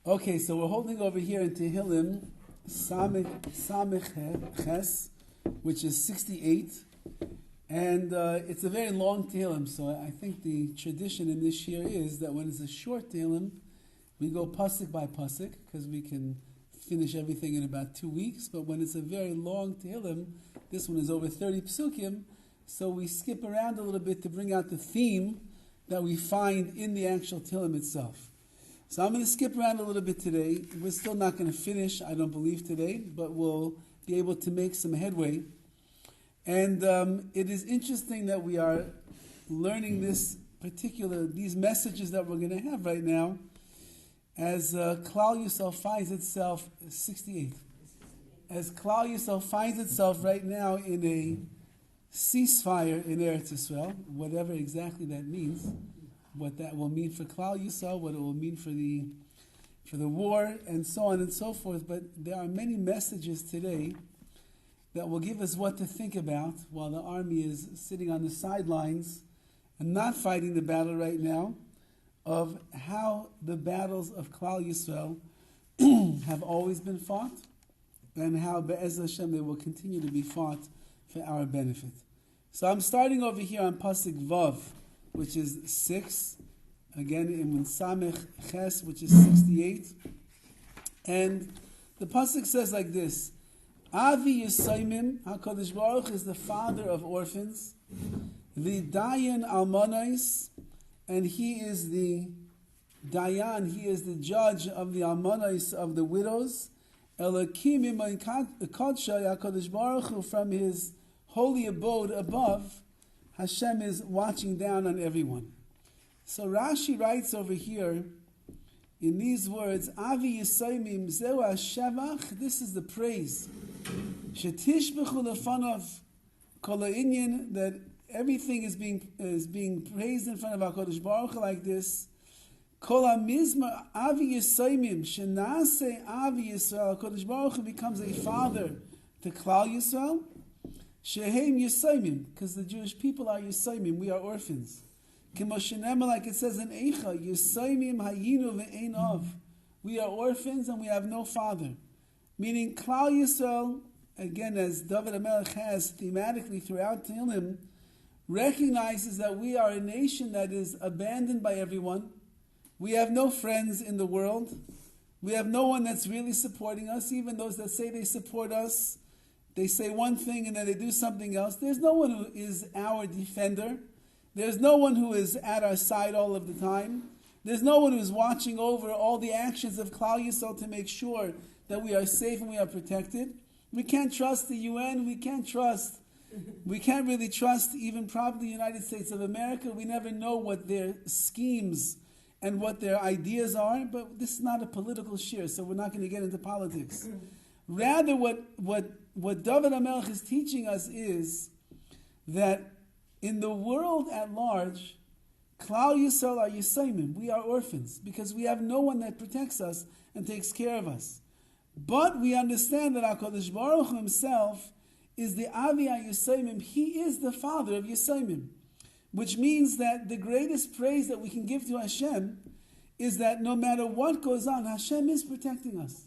Okay, so we're holding over here in Tehillim, Samech Ches, which is 68. And it's a very long Tehillim, so I think the tradition in this year is that when it's a short Tehillim, we go pasuk by pasuk, because we can finish everything in about 2 weeks. But when it's a very long Tehillim, this one is over 30 psukim, so we skip around a little bit to bring out the theme that we find in the actual Tehillim itself. So I'm going to skip around a little bit today. We're still not going to finish, I don't believe, today, but we'll be able to make some headway. And it is interesting that we are learning these messages that we're going to have right now, as Klal Yisrael finds itself, 68, as Klal Yisrael finds itself right now in a ceasefire in Eretz Yisrael, whatever exactly that means, what that will mean for Klal Yisrael, what it will mean for the war, and so on and so forth. But there are many messages today that will give us what to think about while the army is sitting on the sidelines and not fighting the battle right now, of how the battles of Klal Yisrael have always been fought, and how Be'ez Hashem they will continue to be fought for our benefit. So I'm starting over here on Pasuk Vav, which is 6, again in Samech Ches, which is 68. And the Pasuk says like this: Avi Yisaimim, HaKadosh Baruch is the father of orphans, the Dayan Almonais, and he is the Dayan, he is the judge of the Almonais, of the widows. Elokim Iman Kadsha, HaKadosh Baruch Hu, from his holy abode above, Hashem is watching down on everyone. So Rashi writes over here in these words, Avi Yisaimim Zeu HaShevach, this is the praise. Shetishbechu lefanav kol ha'inyan, that everything is being praised in front of HaKadosh Baruch Hu like this. Kol ha'mizmar Avi Yisaimim shenase Avi Yisrael, HaKadosh Baruch Hu becomes a father to Klal Yisrael. Shehem Yisaimim, because the Jewish people are Yisaimim, we are orphans. Kimoshenema, like it says in Eicha, Yisaimim hayinu ve'ein av, we are orphans and we have no father. Meaning Klal Yisrael, again as Dovid HaMelech has thematically throughout Tehillim, recognizes that we are a nation that is abandoned by everyone. We have no friends in the world. We have no one that's really supporting us. Even those that say they support us, they say one thing and then they do something else. There's no one who is our defender. There's no one who is at our side all of the time. There's no one who is watching over all the actions of Klal Yisrael to make sure that we are safe and we are protected. We can't trust the UN. We can't really trust even probably the United States of America. We never know what their schemes and what their ideas are, but this is not a political shir, so we're not going to get into politics. Rather, what Dovid HaMelech is teaching us is that in the world at large, Klal Yisrael are Yisaimim. We are orphans because we have no one that protects us and takes care of us. But we understand that HaKadosh Baruch Hu himself is the Avi HaYisaimim. He is the father of Yisaimim, which means that the greatest praise that we can give to Hashem is that no matter what goes on, Hashem is protecting us.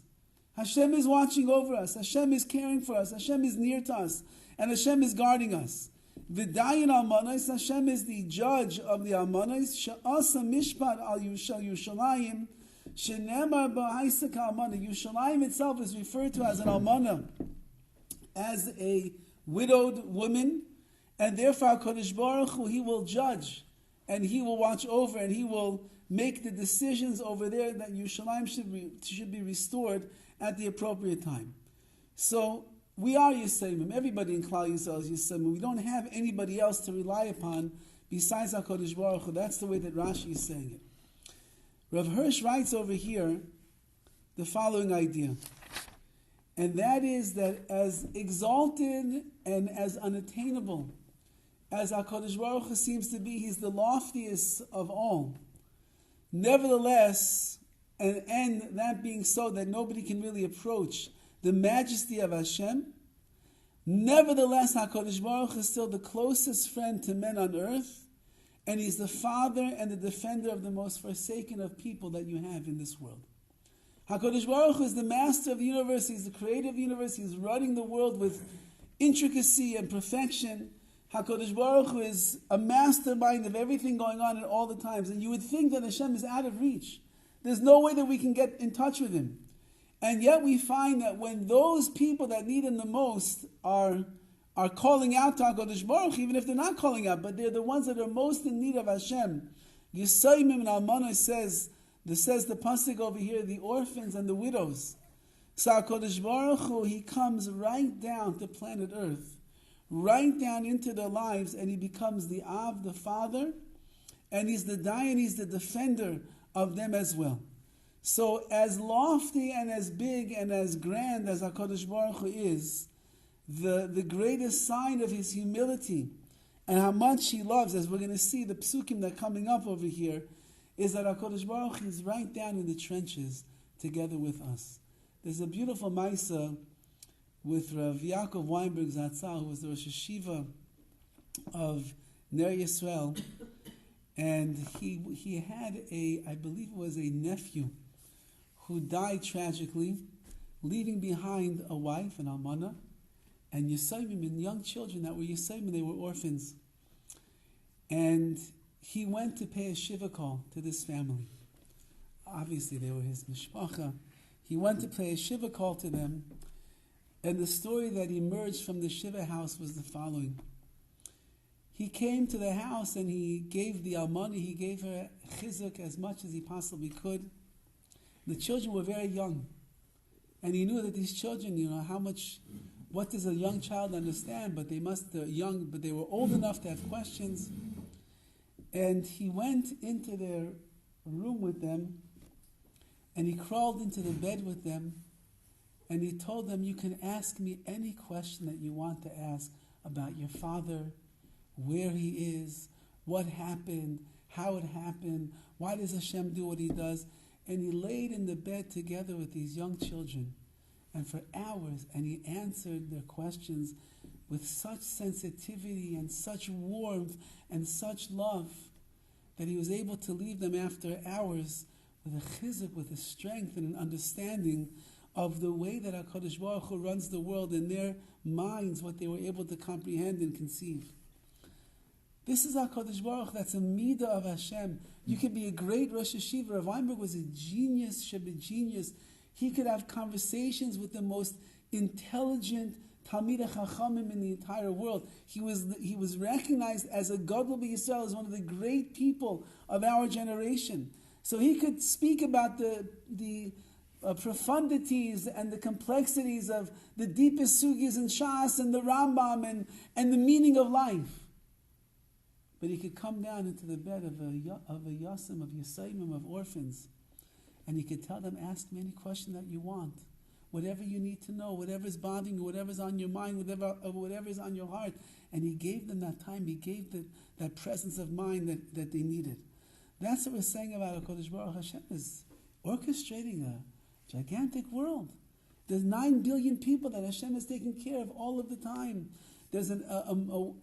Hashem is watching over us. Hashem is caring for us. Hashem is near to us. And Hashem is guarding us. V'dayin almanos, Hashem is the judge of the almanos. She'asa mishpat al Yushalayim. She'nemar ba'aisak almana. Yushalayim itself is referred to as an almana, as a widowed woman. And therefore, HaKadosh Baruch Hu, he will judge. And he will watch over. And he will make the decisions over there that Yushalayim should be restored at the appropriate time. So, we are Yisaimim. Everybody in Klal Yisrael is Yisaimim. We don't have anybody else to rely upon besides HaKadosh Baruch Hu. That's the way that Rashi is saying it. Rav Hirsch writes over here the following idea. And that is that as exalted and as unattainable as HaKadosh Baruch Hu seems to be, he's the loftiest of all. Nevertheless, and that being so, that nobody can really approach the majesty of Hashem, nevertheless, HaKadosh Baruch Hu is still the closest friend to men on earth, and he's the father and the defender of the most forsaken of people that you have in this world. HaKadosh Baruch Hu is the master of the universe. He's the creator of the universe. He's running the world with intricacy and perfection. HaKadosh Baruch Hu is a mastermind of everything going on at all the times. And you would think that Hashem is out of reach. There's no way that we can get in touch with Him. And yet we find that when those people that need Him the most are calling out to HaKadosh Baruch Hu, even if they're not calling out, but they're the ones that are most in need of Hashem. Yisayimim and Almanah says the pasuk over here, the orphans and the widows. So HaKadosh Baruch Hu, He comes right down to planet Earth, right down into their lives, and He becomes the Av, the Father, and He's the Dayan, He's the defender of them as well. So as lofty and as big and as grand as HaKadosh Baruch Hu is, the greatest sign of His humility and how much He loves, as we're going to see the psukim that are coming up over here, is that HaKadosh Baruch Hu is right down in the trenches together with us. There's a beautiful Maisa with Rav Yaakov Weinberg Zatzal, who was the Rosh Hashiva of Ner Yisrael, and he had I believe it was a nephew who died tragically, leaving behind a wife, an almana, and Yisayimim, and young children that were Yisayimim, they were orphans. And he went to pay a shiva call to this family. Obviously, they were his mishpacha. He went to pay a shiva call to them, and the story that emerged from the shiva house was the following. He came to the house and he gave the almani, he gave her CHIZUK as much as he possibly could. The children were very young. And he knew that these children, what does a young child understand? But they're young, but they were old enough to have questions. And he went into their room with them, and he crawled into the bed with them, and he told them, you can ask me any question that you want to ask about your father, where he is, what happened, how it happened, why does Hashem do what He does? And he laid in the bed together with these young children, and for hours, and he answered their questions with such sensitivity and such warmth and such love that he was able to leave them after hours with a chizuk, with a strength and an understanding of the way that HaKadosh Baruch Hu runs the world in their minds, what they were able to comprehend and conceive. This is HaKadosh Baruch Hu, that's a midah of Hashem. You could be a great Rosh Hashiva. Rav Weinberg was a genius, genius. He could have conversations with the most intelligent Talmidei Chachamim in the entire world. He was recognized as a Gadol B'Yisrael, as one of the great people of our generation. So he could speak about the profundities and the complexities of the deepest sugis in Shas and the Rambam and the meaning of life. But he could come down into the bed of a yasim, of Yisayimim, of orphans, and he could tell them, ask me any question that you want. Whatever you need to know, whatever's bothering you, whatever's on your mind, whatever's on your heart. And he gave them that time, he gave that presence of mind that they needed. That's what we're saying about HaKadosh Baruch Hu. Hashem is orchestrating a gigantic world. There's 9 billion people that Hashem is taking care of all of the time. There's an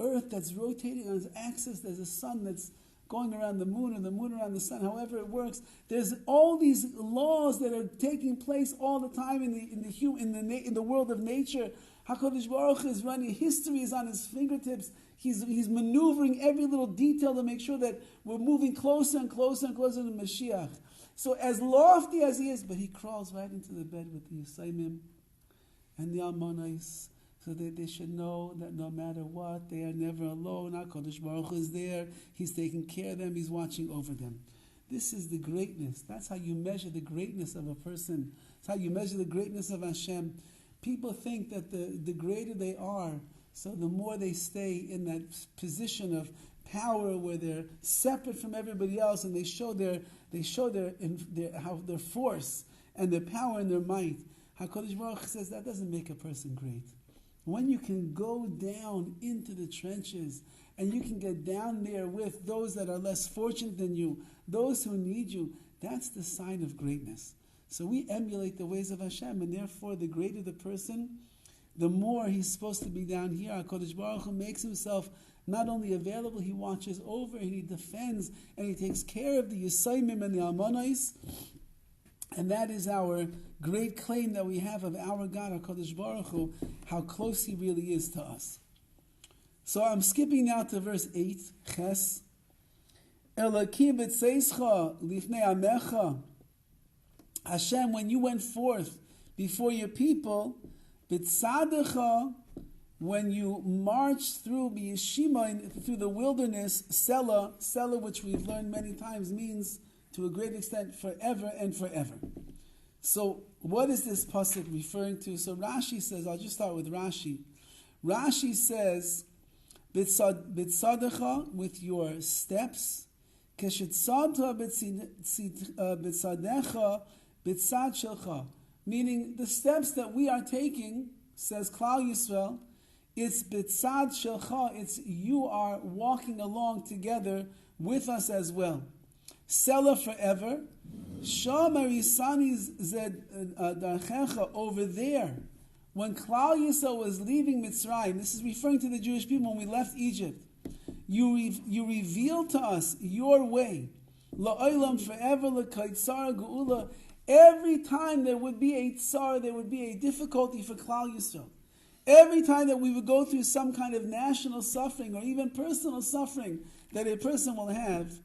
earth that's rotating on its axis. There's a sun that's going around the moon and the moon around the sun, however it works. There's all these laws that are taking place all the time in the world of nature. HaKadosh Baruch Hu is running, history is on his fingertips. He's maneuvering every little detail to make sure that we're moving closer and closer and closer to Mashiach. So as lofty as he is, but he crawls right into the bed with the Yisayimim and the Almonais, so that they should know that no matter what, they are never alone. HaKadosh Baruch Hu is there. He's taking care of them. He's watching over them. This is the greatness. That's how you measure the greatness of a person. That's how you measure the greatness of Hashem. People think that the greater they are, so the more they stay in that position of power where they're separate from everybody else, and they show their force and their power and their might. HaKadosh Baruch Hu says that doesn't make a person great. When you can go down into the trenches and you can get down there with those that are less fortunate than you, those who need you, that's the sign of greatness. So we emulate the ways of Hashem, and therefore the greater the person, the more he's supposed to be down here. HaKadosh Baruch Hu makes himself not only available, he watches over and he defends and he takes care of the Yisayimim and the Almonais. And that is our great claim that we have of our God, HaKadosh Baruch Hu, how close He really is to us. So I'm skipping now to verse 8, Ches. Elaki b'tzeischa lifnei amecha. Hashem, when you went forth before your people, b'tzadecha, when you marched through B'yeshima, through the wilderness, Selah, which we've learned many times, means to a great extent forever and forever. So what is this pasuk referring to? So Rashi says, I'll just start with Rashi. Rashi says, B'tzadecha, with your steps, Keshetzadta b'tzadecha b'tzad shelcha, meaning the steps that we are taking, says Klal Yisrael, it's b'tzad shelcha, it's you are walking along together with us as well. Selah forever. Shomer Yisani zed darchecha, over there. When Klal Yisrael was leaving Mitzrayim, this is referring to the Jewish people when we left Egypt, you revealed to us your way. La'olam, forever, l'kaitzara geula. Every time there would be a tsar, there would be a difficulty for Klal Yisrael. Every time that we would go through some kind of national suffering or even personal suffering that a person will have,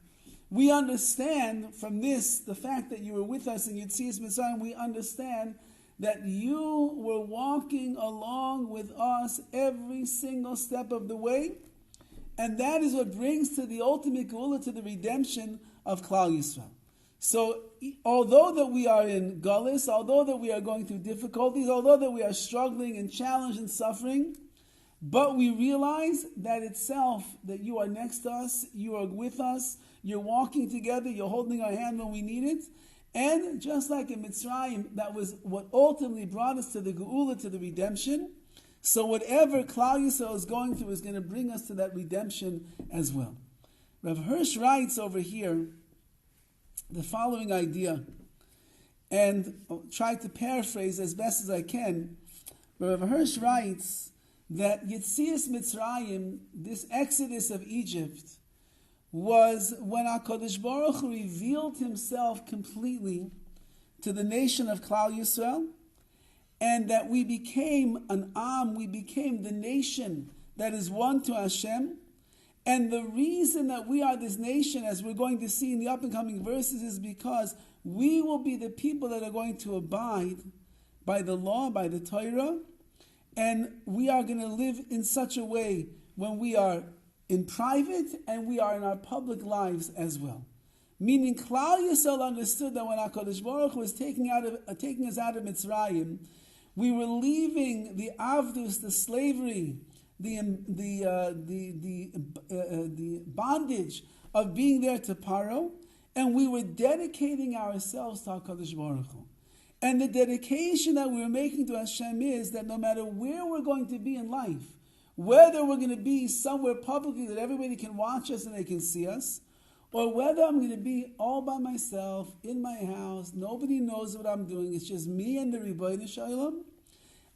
we understand from this, the fact that you were with us in Yetzias Mitzrayim, we understand that you were walking along with us every single step of the way, and that is what brings to the ultimate geula, to the redemption of Klal Yisrael. So, although that we are in Galus, although that we are going through difficulties, although that we are struggling and challenged and suffering, but we realize that itself, that you are next to us, you are with us, you're walking together, you're holding our hand when we need it. And just like in Mitzrayim, that was what ultimately brought us to the geula, to the redemption. So whatever Klal Yisrael is going through is going to bring us to that redemption as well. Rav Hirsch writes over here the following idea, and I'll try to paraphrase as best as I can. Rav Hirsch writes that Yetzias Mitzrayim, this exodus of Egypt, was when HaKadosh Baruch Hu revealed Himself completely to the nation of Klal Yisrael, and that we became an Am, we became the nation that is one to Hashem. And the reason that we are this nation, as we're going to see in the up and coming verses, is because we will be the people that are going to abide by the law, by the Torah, and we are going to live in such a way when we are in private and we are in our public lives as well. Meaning, Klal Yisrael understood that when HaKadosh Baruch Hu was taking us out of Mitzrayim, we were leaving the avdus, the slavery, the bondage of being there to Paro, and we were dedicating ourselves to HaKadosh Baruch Hu. And the dedication that we were making to Hashem is that no matter where we're going to be in life, whether we're going to be somewhere publicly that everybody can watch us and they can see us, or whether I'm going to be all by myself in my house, nobody knows what I'm doing, it's just me and the Rabbi Shalom.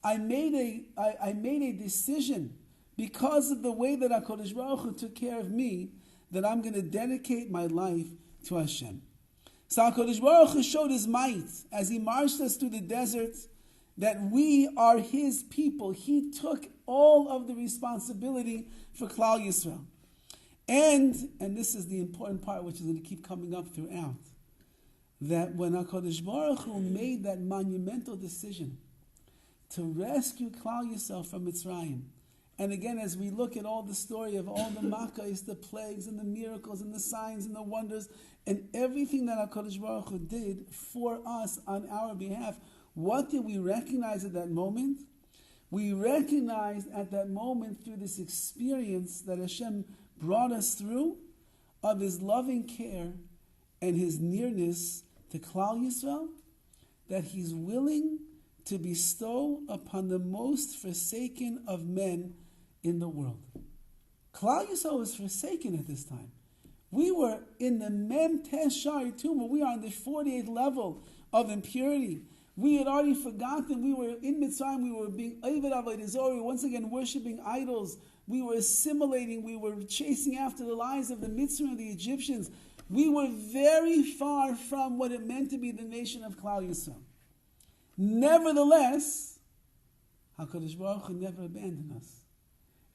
I made a decision because of the way that HaKadosh Baruch Hu took care of me, that I'm going to dedicate my life to Hashem. So HaKadosh Baruch Hu showed His might as He marched us through the desert, that we are His people. He took all of the responsibility for Klal Yisrael. And this is the important part which is going to keep coming up throughout, that when HaKadosh Baruch Hu made that monumental decision to rescue Klal Yisrael from Mitzrayim, and again, as we look at all the story of all the makkahs, the plagues and the miracles and the signs and the wonders and everything that HaKadosh Baruch Hu did for us on our behalf, what did we recognize at that moment? We recognized at that moment, through this experience that Hashem brought us through, of His loving care and His nearness to Klal Yisrael, that He's willing to bestow upon the most forsaken of men in the world. Klal Yisrael was forsaken at this time. We were in the Mem Tes Shari Tumah. We are on the 48th level of impurity. We had already forgotten. We were in Mitzrayim. We were being Oved Avodah Zarah. We were once again worshiping idols. We were assimilating. We were chasing after the lies of the Mitzrayim and the Egyptians. We were very far from what it meant to be the nation of Klal Yisrael. Nevertheless, HaKadosh Baruch Hu never abandoned us.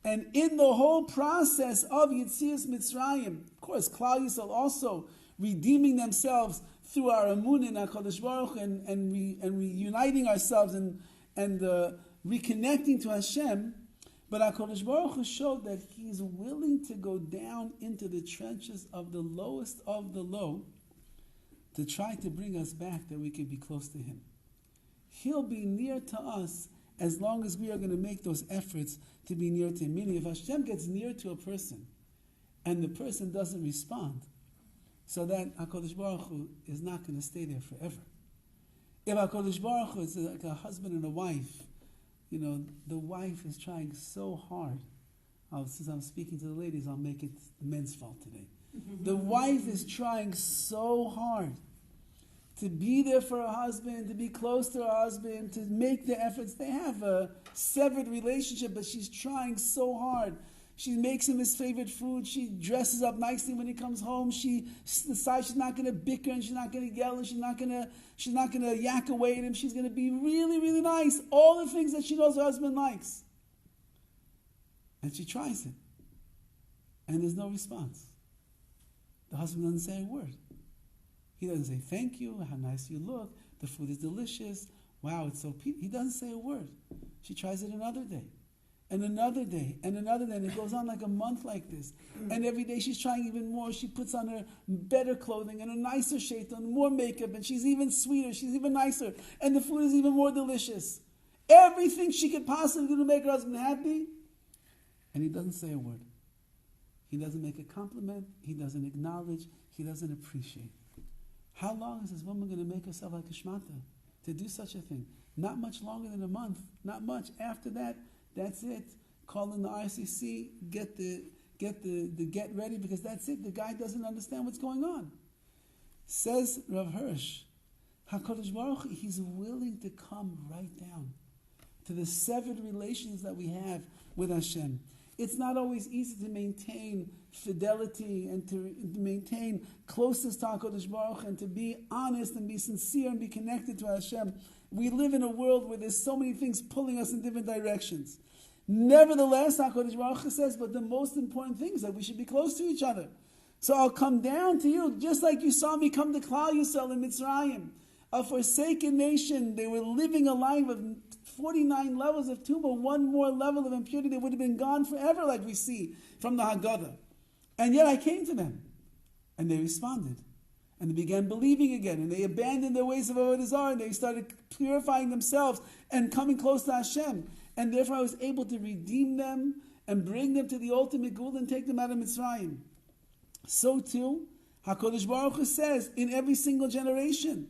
And in the whole process of Yetzias Mitzrayim, of course, Klal Yisrael also redeeming themselves through our emunah in HaKadosh Baruch Hu and reuniting ourselves and reconnecting to Hashem. But HaKadosh Baruch Hu showed that He's willing to go down into the trenches of the lowest of the low to try to bring us back that we can be close to Him. He'll be near to us as long as we are going to make those efforts to be near to Him. Meaning, if Hashem gets near to a person and the person doesn't respond, so that HaKadosh Baruch Hu is not going to stay there forever. If HaKadosh Baruch Hu is like a husband and a wife, the wife is trying so hard. Since I'm speaking to the ladies, I'll make it the men's fault today. The wife is trying so hard to be there for her husband, to be close to her husband, to make the efforts. They have a severed relationship, but she's trying so hard. She makes him his favorite food. She dresses up nicely when he comes home. She decides she's not going to bicker and she's not going to yell and she's not going to yak away at him. She's going to be really, really nice. All the things that she knows her husband likes. And she tries it. And there's no response. The husband doesn't say a word. He doesn't say, thank you, how nice you look, the food is delicious, wow, it's so peaceful. He doesn't say a word. She tries it another day. And another day, and another day, and it goes on like a month like this. And every day she's trying even more. She puts on her better clothing and a nicer shade and more makeup, and she's even sweeter, she's even nicer, and the food is even more delicious. Everything she could possibly do to make her husband happy, and he doesn't say a word. He doesn't make a compliment, he doesn't acknowledge, he doesn't appreciate. How long is this woman going to make herself like a shmata to do such a thing? Not much longer than a month, not much. After that, that's it. Call in the RCC, get the get ready, because that's it. The guy doesn't understand what's going on. Says Rav Hirsch, HaKadosh Baruch Hu, He's willing to come right down to the severed relations that we have with Hashem. It's not always easy to maintain fidelity and to maintain closeness to HaKadosh Baruch Hu and to be honest and be sincere and be connected to Hashem. We live in a world where there's so many things pulling us in different directions. Nevertheless, HaKadosh Baruch Hu says, but the most important thing is that we should be close to each other. So I'll come down to you, just like you saw me come to Klal Yisrael in Mitzrayim, a forsaken nation. They were living a life of 49 levels of tumah, one more level of impurity, they would have been gone forever, like we see from the Haggadah. And yet I came to them, and they responded. And they began believing again, and they abandoned their ways of Avodah Zarah, and they started purifying themselves and coming close to Hashem. And therefore I was able to redeem them and bring them to the ultimate goal and take them out of Mitzrayim. So too, HaKadosh Baruch Hu says in every single generation,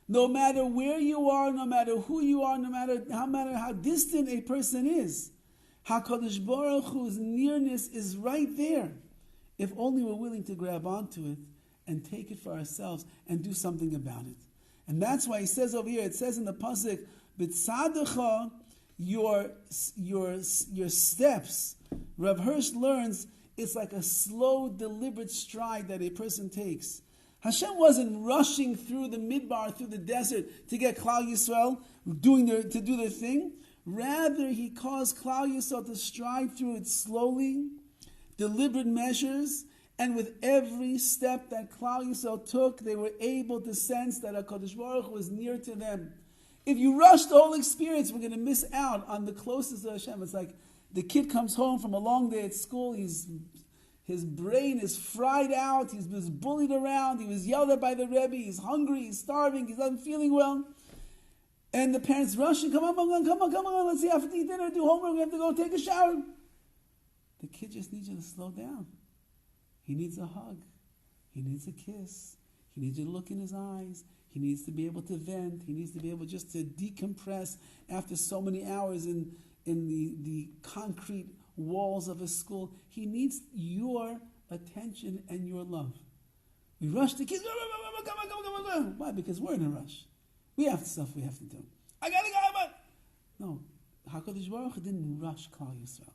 no matter where you are, no matter who you are, no matter how distant a person is, HaKadosh Baruch Hu's nearness is right there, if only we're willing to grab onto it and take it for ourselves and do something about it. And that's why he says over here, it says in the pasuk, "B'tzadecha," your steps. Rav Hirsch learns it's like a slow, deliberate stride that a person takes. Hashem wasn't rushing through the midbar, through the desert, to get Klal Yisrael to do their thing. Rather, He caused Klal Yisrael to stride through it slowly, deliberate measures, and with every step that Klal Yisrael took, they were able to sense that HaKadosh Baruch Hu was near to them. If you rush the whole experience, we're going to miss out on the closest to Hashem. It's like the kid comes home from a long day at school, his brain is fried out, he's been bullied around, he was yelled at by the Rebbe, he's hungry, he's starving, he's not feeling well. And the parents rushing, come on, let's see, after eat dinner, do homework, we have to go take a shower. The kid just needs you to slow down. He needs a hug. He needs a kiss. He needs you to look in his eyes. He needs to be able to vent. He needs to be able just to decompress after so many hours in the concrete walls of a school. He needs your attention and your love. We rush the kids. Come on. Why? Because we're in a rush. We have stuff we have to do. I gotta go. No, HaKadosh Baruch Hu didn't rush Klal Yisrael.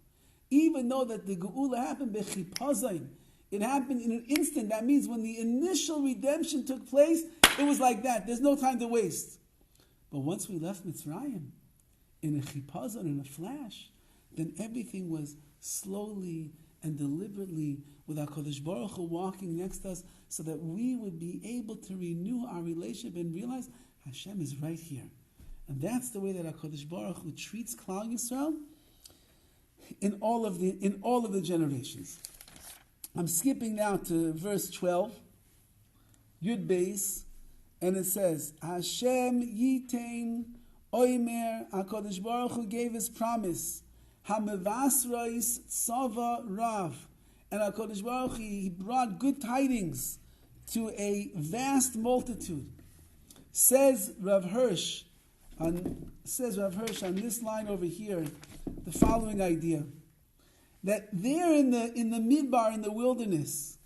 Even though that the Geula happened b'chipazayim, It happened in an instant. That means when the initial redemption took place, it was like that. There's no time to waste. But once we left Mitzrayim, in a chipazon, in a flash, then everything was slowly and deliberately with HaKadosh Baruch Hu walking next to us so that we would be able to renew our relationship and realize Hashem is right here. And that's the way that HaKadosh Baruch Hu treats Klal Yisrael in all of the generations. I'm skipping now to verse 12, Yud Beis, and it says, Hashem yitain oimer, HaKadosh Baruch Hu gave his promise, Hamevasrais Tzava Rav, and HaKadosh Baruch Hu, he brought good tidings to a vast multitude. Says Rav Hirsch on this line over here, the following idea. That there in the midbar, in the wilderness,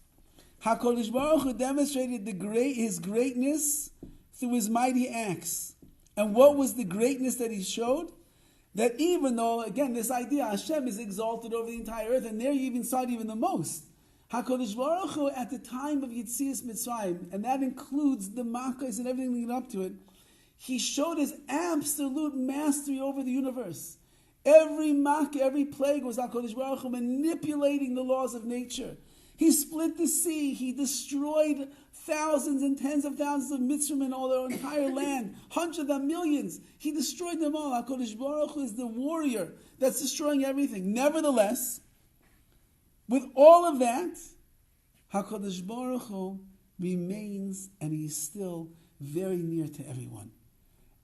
HaKadosh Baruch Hu demonstrated his greatness through his mighty acts. And what was the greatness that he showed? That even though, again, this idea, Hashem is exalted over the entire earth, and there you even saw it even the most. HaKadosh Baruch Hu, at the time of Yetzias Mitzrayim, and that includes the Makkos and everything leading up to it, he showed his absolute mastery over the universe. Every Makkah, every plague was HaKadosh Baruch Hu manipulating the laws of nature. He split the sea. He destroyed thousands and tens of thousands of Mitzrayim in all their entire land. Hundreds of millions. He destroyed them all. HaKadosh Baruch Hu is the warrior that's destroying everything. Nevertheless, with all of that, HaKadosh Baruch Hu remains, and he's still very near to everyone.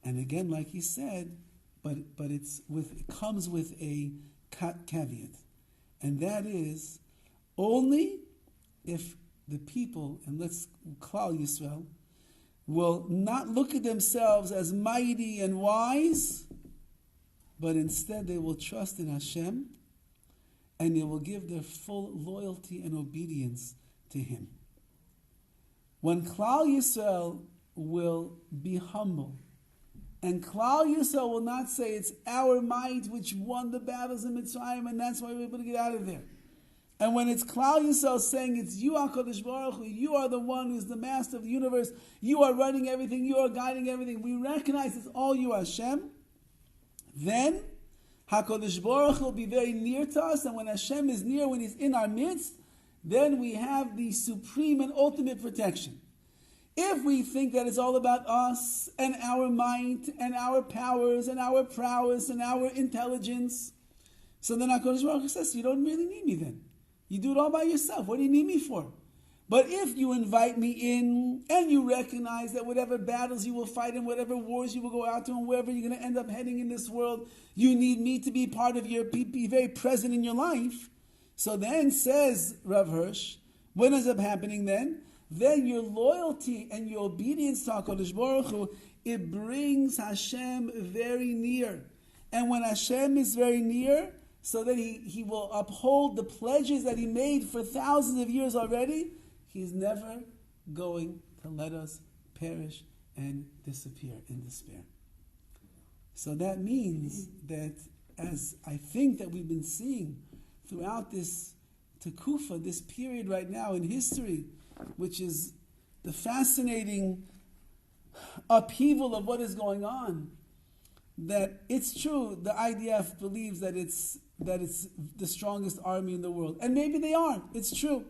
And again, like he said, but it comes with a caveat, and that is only if the people, and let's Klal Yisrael, will not look at themselves as mighty and wise, but instead they will trust in Hashem, and they will give their full loyalty and obedience to Him. When Klal Yisrael will be humble, and Klal Yisrael will not say it's our might which won the battles in Mitzrayim, and that's why we're able to get out of there. And when it's Klal Yisrael saying it's you, HaKadosh Baruch Hu, you are the one who's the master of the universe, you are running everything, you are guiding everything, we recognize it's all you, Hashem, then HaKadosh Baruch Hu will be very near to us, and when Hashem is near, when He's in our midst, then we have the supreme and ultimate protection. If we think that it's all about us and our might and our powers and our prowess and our intelligence, so then HaKadosh Baruch Hu says, you don't really need me then. You do it all by yourself. What do you need me for? But if you invite me in and you recognize that whatever battles you will fight and whatever wars you will go out to and wherever you're going to end up heading in this world, you need me to be part of be very present in your life. So then, says Rav Hirsch, what ends up happening then? Then your loyalty and your obedience to HaKadosh Baruch Hu, it brings Hashem very near. And when Hashem is very near, so that he will uphold the pledges that He made for thousands of years already, He's never going to let us perish and disappear in despair. So that means that, as I think that we've been seeing throughout this Tekufa, this period right now in history, which is the fascinating upheaval of what is going on, that it's true, the IDF believes that it's the strongest army in the world. And maybe they are. It's true.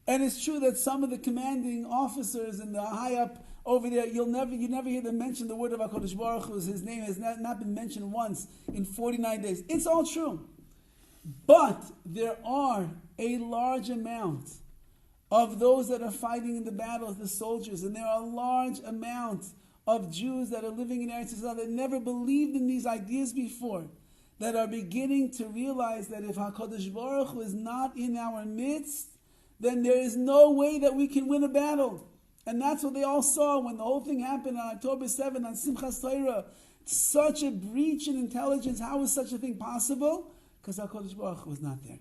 And it's true that some of the commanding officers and the high up over there, you never hear them mention the word of HaKadosh Baruch Hu. His name has not been mentioned once in 49 days. It's all true. But there are a large amount of those that are fighting in the battles, the soldiers, and there are a large amount of Jews that are living in Eretz Yisrael that never believed in these ideas before, that are beginning to realize that if HaKadosh Baruch Hu is not in our midst, then there is no way that we can win a battle. And that's what they all saw when the whole thing happened on October 7th on Simchas Torah. Such a breach in intelligence. How is such a thing possible? Because HaKadosh Baruch Hu was not there.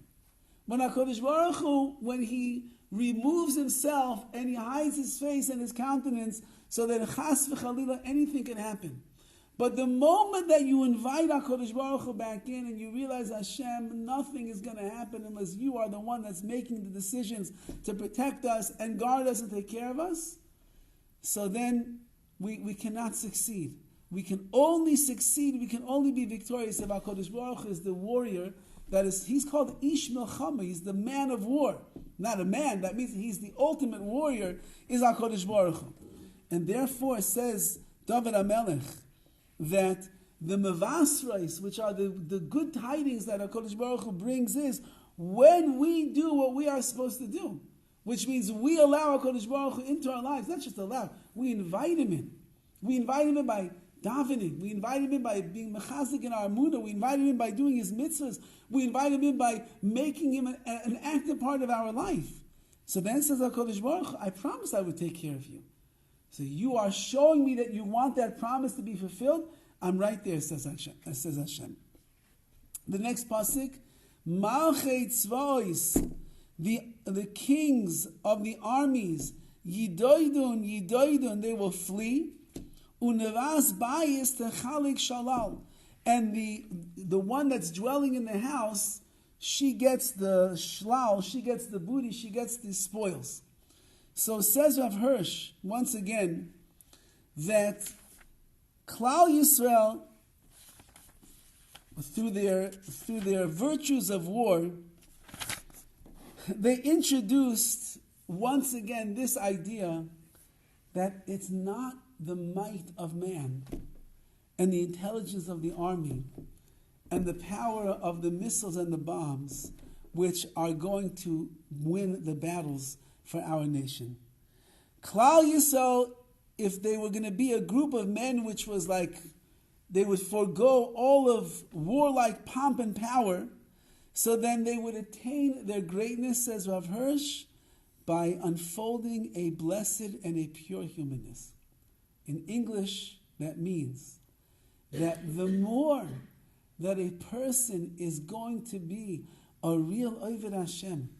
When HaKadosh Baruch Hu, when He removes Himself and He hides His face and His countenance so that chas v'chalila anything can happen. But the moment that you invite HaKadosh Baruch Hu back in and you realize, Hashem, nothing is going to happen unless you are the one that's making the decisions to protect us and guard us and take care of us, so then we cannot succeed. We can only succeed, we can only be victorious if HaKadosh Baruch Hu is the warrior. That is, he's called Ish Melchama, he's the man of war. Not a man, that means he's the ultimate warrior, is HaKadosh Baruch Hu. And therefore says Dovid HaMelech, that the Mevasrais, which are the good tidings that HaKadosh Baruch Hu brings, is when we do what we are supposed to do, which means we allow HaKadosh Baruch Hu into our lives, not just allow, we invite him in. We invite him in by davening. We invite him in by being mechazik in our emunah. We invite him in by doing his mitzvahs. We invite him in by making him an active part of our life. So then says HaKadosh Baruch Hu, I promised I would take care of you. So you are showing me that you want that promise to be fulfilled. I'm right there, says Hashem. The next pasuk, Malchei Tzvois, the kings of the armies, Yidoidun, they will flee. Unevas bayis techalik shalal, and the one that's dwelling in the house, she gets the shlal, she gets the booty, she gets the spoils. So says Rav Hirsch once again that Klal Yisrael, through their virtues of war, they introduced once again this idea that it's not the might of man and the intelligence of the army and the power of the missiles and the bombs which are going to win the battles for our nation. Klal Yisrael, if they were going to be a group of men which was like, they would forego all of warlike pomp and power, so then they would attain their greatness, says Rav Hirsch, by unfolding a blessed and a pure humanness. In English, that means that the more that a person is going to be a real Oved Hashem,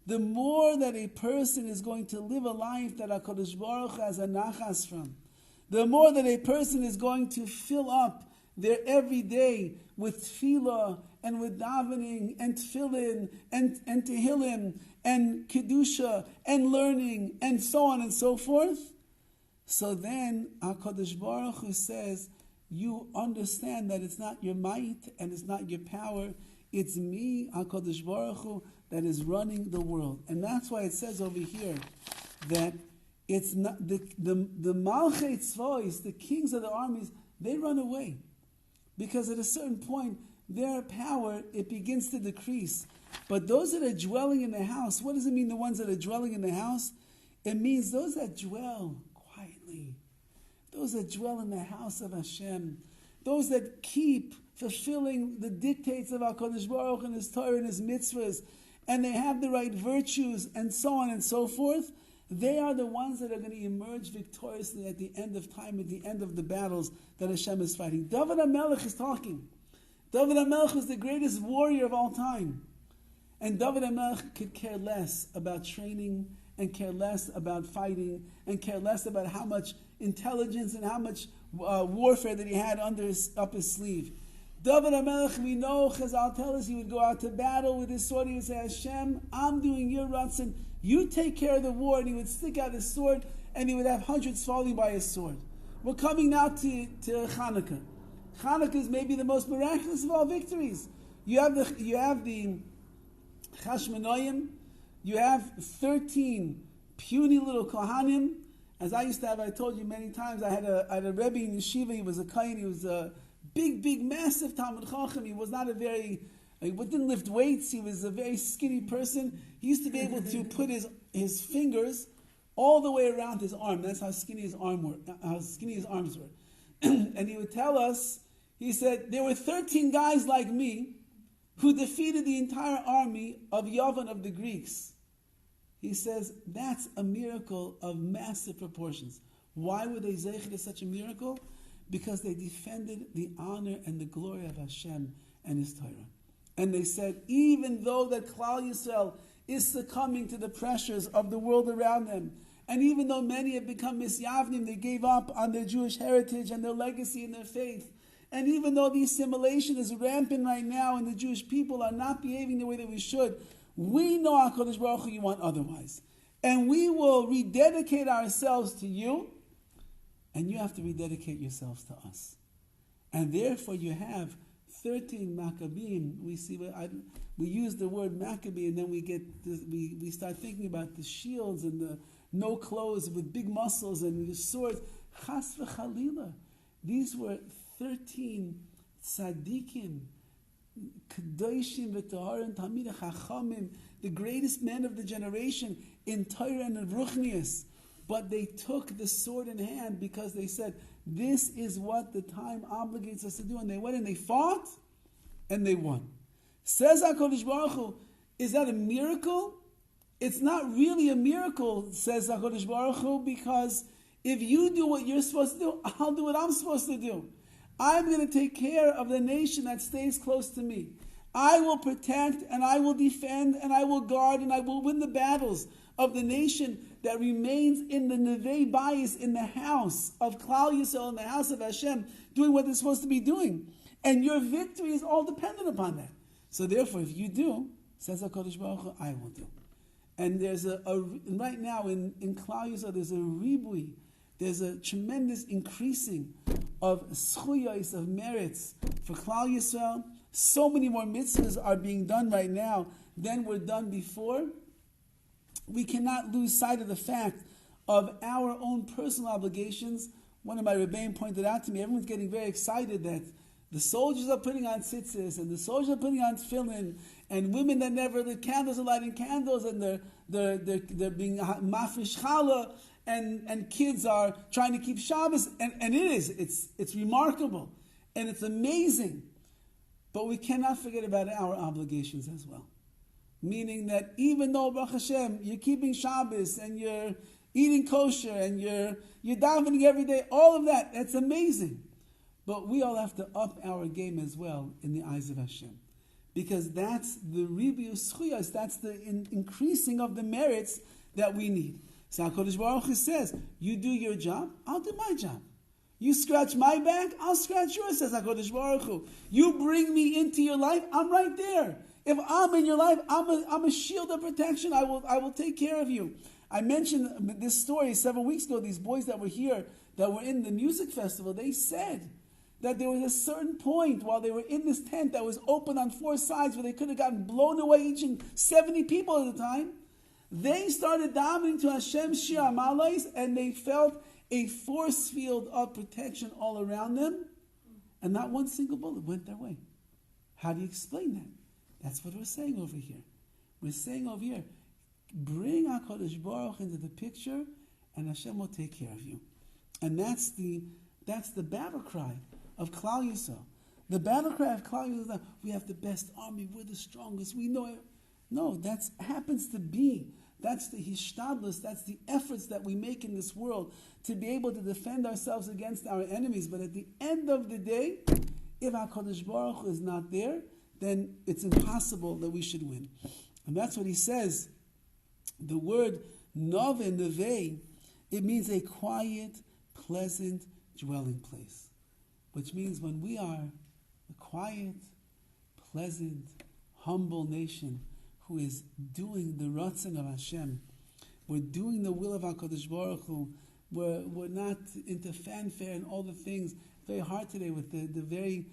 the more that a person is going to live a life that HaKadosh Baruch Hu has a nachas from, the more that a person is going to fill up their everyday with tefillah and with davening and tefillin and Tehillim and kedusha and learning and so on and so forth. So then HaKadosh Baruch Hu says, you understand that it's not your might and it's not your power, it's me, HaKadosh Baruch Hu, that is running the world. And that's why it says over here that it's not the Malchei Tzvois, the kings of the armies, they run away. Because at a certain point, their power, it begins to decrease. But those that are dwelling in the house, what does it mean, the ones that are dwelling in the house? It means those that dwell quietly, those that dwell in the house of Hashem, those that keep fulfilling the dictates of HaKadosh Baruch Hu and His Torah and His mitzvahs, and they have the right virtues and so on and so forth, they are the ones that are going to emerge victoriously at the end of time, at the end of the battles that Hashem is fighting. Dovid HaMelech is talking. Dovid HaMelech was the greatest warrior of all time. And Dovid HaMelech could care less about training and care less about fighting and care less about how much intelligence and how much warfare that he had up his sleeve. Dovid HaMelech, we know, Chazal tell us, he would go out to battle with his sword. He would say, Hashem, I'm doing your ratzon. You take care of the war. And he would stick out his sword, and he would have hundreds falling by his sword. We're coming now to Hanukkah. Hanukkah is maybe the most miraculous of all victories. You have the Chashmonaim. You have 13 puny little Kohanim. As I used to have, I told you many times, I had a Rebbe in Yeshiva. He was a Kohen. He was a big, massive Talmud Chacham. He was not he didn't lift weights. He was a very skinny person. He used to be able to put his fingers all the way around his arm. That's how skinny his arms were. And he would tell us, he said, there were 13 guys like me who defeated the entire army of Yavin of the Greeks. He says, that's a miracle of massive proportions. Why were they zeichet to such a miracle? Because they defended the honor and the glory of Hashem and His Torah. And they said, even though that Klal Yisrael is succumbing to the pressures of the world around them, And even though many have become misyavnim, they gave up on their Jewish heritage and their legacy and their faith. And even though the assimilation is rampant right now and the Jewish people are not behaving the way that we should, we know, HaKadosh Baruch Hu, you want otherwise. And we will rededicate ourselves to you, and you have to rededicate yourselves to us. And therefore you have 13 Maccabees. We see, we use the word Maccabee, and then we start thinking about the shields and the no clothes with big muscles and the swords. Chas v'chalila. These were 13 tzaddikim, kadoshim v'taharim, talmidei chachamim, the greatest men of the generation in Torah and in Ruchnius. But they took the sword in hand because they said, this is what the time obligates us to do. And they went and they fought, and they won. Says HaKadosh Baruch Hu, is that a miracle? It's not really a miracle, says HaKadosh Baruch Hu, because if you do what you're supposed to do, I'll do what I'm supposed to do. I'm going to take care of the nation that stays close to me. I will protect, and I will defend, and I will guard, and I will win the battles of the nation that remains in the Nevei Bayis, in the house of Klal Yisrael, in the house of Hashem, doing what they're supposed to be doing. And your victory is all dependent upon that. So therefore, if you do, says HaKadosh Baruch Hu, I will do. And there's right now in Klal Yisrael, there's a ribui, there's a tremendous increasing of schuyos, of merits for Klal Yisrael. So many more mitzvahs are being done right now than were done before. We cannot lose sight of the fact of our own personal obligations. One of my Rabbi pointed out to me, everyone's getting very excited that the soldiers are putting on tzitzis, and the soldiers are putting on tefillin, and women that never lit candles are lighting candles, and they're being mafresh challah, and kids are trying to keep Shabbos, and it's remarkable, and it's amazing. But we cannot forget about our obligations as well. Meaning that even though, Baruch Hashem, you're keeping Shabbos, and you're eating kosher, and you're davening every day, all of that, that's amazing. But we all have to up our game as well in the eyes of Hashem. Because that's the ribu schuyas, that's the increasing of the merits that we need. So HaKadosh Baruch Hu says, you do your job, I'll do my job. You scratch my back, I'll scratch yours, says HaKadosh Baruch Hu. You bring me into your life, I'm right there. If I'm in your life, I'm a shield of protection. I will take care of you. I mentioned this story several weeks ago. These boys that were here, that were in the music festival, they said that there was a certain point while they were in this tent that was open on four sides where they could have gotten blown away, each and 70 people at a time. They started davening to Hashem Shir Amalais, and they felt a force field of protection all around them, and not one single bullet went their way. How do you explain that? That's what we're saying over here. We're saying over here, bring HaKadosh Baruch into the picture, and Hashem will take care of you. And that's the battle cry of Klal Yisrael. The battle cry of Klal Yisrael is that we have the best army, we're the strongest, we know it. No, that happens to be. That's the hishtadlus, that's the efforts that we make in this world to be able to defend ourselves against our enemies. But at the end of the day, if HaKadosh Baruch Hu is not there, then it's impossible that we should win. And that's what he says. The word nove, nevei, it means a quiet, pleasant dwelling place. Which means when we are a quiet, pleasant, humble nation who is doing the ratzon of Hashem, we're doing the will of HaKadosh Baruch Hu, we're not into fanfare and all the things. Very hard today with the very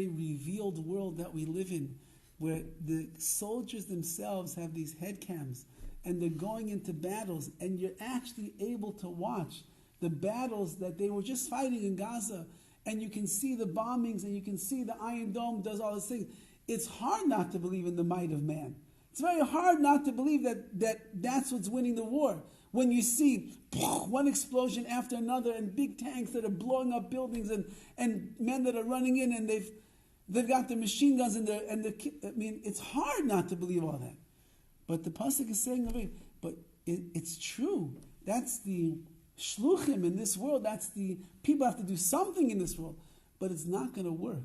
revealed world that we live in, where the soldiers themselves have these head cams and they're going into battles, and you're actually able to watch the battles that they were just fighting in Gaza, and you can see the bombings, and you can see the Iron Dome does all these things. It's hard not to believe in the might of man. It's very hard not to believe that's what's winning the war. When you see one explosion after another, and big tanks that are blowing up buildings, and men that are running in, and they've got their machine guns it's hard not to believe all that. But the pasuk is saying, but it's true. That's the shluchim in this world. That's the people have to do something in this world, but it's not going to work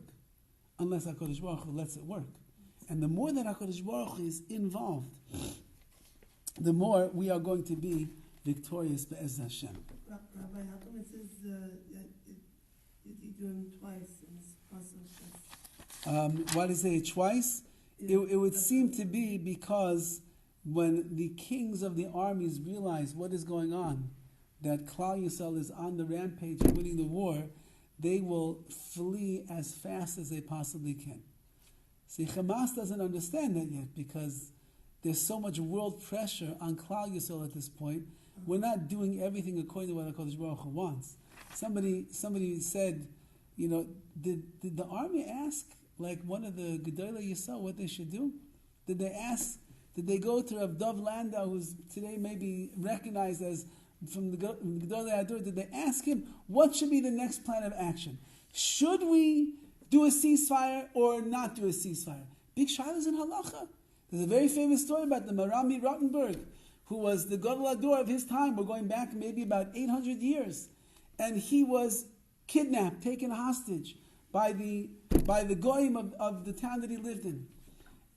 unless HaKadosh Baruch Hu lets it work. And the more that HaKadosh Baruch Hu is involved, the more we are going to be victorious be'ez Hashem. Rabbi, how come it says you do him twice in this process? Why does it say it twice? It would seem to be because when the kings of the armies realize what is going on, that Klal Yisrael is on the rampage and winning the war, they will flee as fast as they possibly can. See, Hamas doesn't understand that yet because there's so much world pressure on Klal Yisrael at this point. We're not doing everything according to what HaKadosh Baruch Hu wants. Somebody said, did the army ask, like one of the Gedolei Yisrael, what they should do? Did they go to Rav Dov Landau, who's today maybe recognized as from the Gedolei Adur, did they ask him, what should be the next plan of action? Should we do a ceasefire or not do a ceasefire? Big Shilas in Halacha. There's a very famous story about the Marami Rottenberg, who was the Gadol Adur of his time. We're going back maybe about 800 years. And he was kidnapped, taken hostage by the goyim of the town that he lived in.